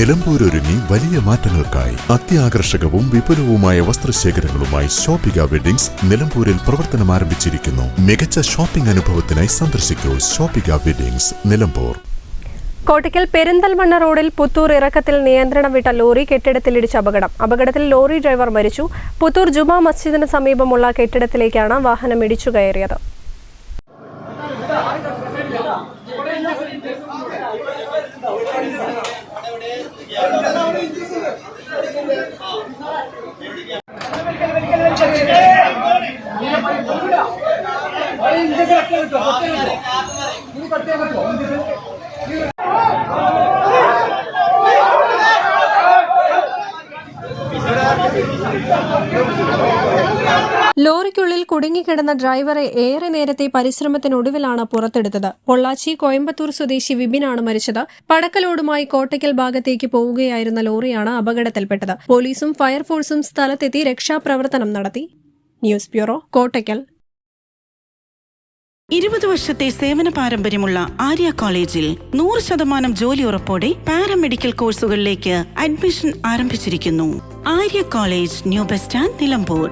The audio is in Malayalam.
നിലമ്പൂർ ഒരുങ്ങി വലിയ മാറ്റങ്ങൾക്കായി അത്യാകർഷകവും വിപുലവുമായ വസ്ത്രശേഖരങ്ങളുമായി ഷോപ്പിക വെഡിങ്സ് നിലമ്പൂരിൽ പ്രവർത്തനം ആരംഭിച്ചിരിക്കുന്നു. മികച്ച ഷോപ്പിംഗ് അനുഭവത്തിനായി സന്ദർശിക്കൂ ഷോപ്പിക വെഡിങ്സ് നിലമ്പൂർ. കോട്ടയ്ക്കൽ പെരിന്തൽമണ്ണ റോഡിൽ പുത്തൂർ ഇറക്കത്തിൽ നിയന്ത്രണം വിട്ട ലോറി കെട്ടിടത്തിലിടിച്ച് അപകടത്തിൽ ലോറി ഡ്രൈവർ മരിച്ചു. പുത്തൂർ ജുമാ മസ്ജിദിന് സമീപമുള്ള കെട്ടിടത്തിലേക്കാണ് വാഹനം ഇടിച്ചു കയറിയത്. ലോറിക്കുള്ളിൽ കുടുങ്ങിക്കിടന്ന ഡ്രൈവറെ ഏറെ നേരത്തെ പരിശ്രമത്തിനൊടുവിലാണ് പുറത്തെടുത്തത്. പൊള്ളാച്ചി കോയമ്പത്തൂർ സ്വദേശി വിപിനാണ് മരിച്ചത്. പടക്കലോടുമായി കോട്ടയ്ക്കൽ ഭാഗത്തേക്ക് പോവുകയായിരുന്ന ലോറിയാണ് അപകടത്തിൽപ്പെട്ടത്. പോലീസും ഫയർഫോഴ്സും സ്ഥലത്തെത്തി രക്ഷാപ്രവർത്തനം നടത്തി. News bureau, Kottakkal. 20 വർഷത്തെ സേവന പാരമ്പര്യമുള്ള ആര്യ കോളേജിൽ 100% ജോലി ഉറപ്പോടെ പാരാമെഡിക്കൽ കോഴ്സുകളിലേക്ക് അഡ്മിഷൻ ആരംഭിച്ചിരിക്കുന്നു. Arya college, new bus stand, Nilambur.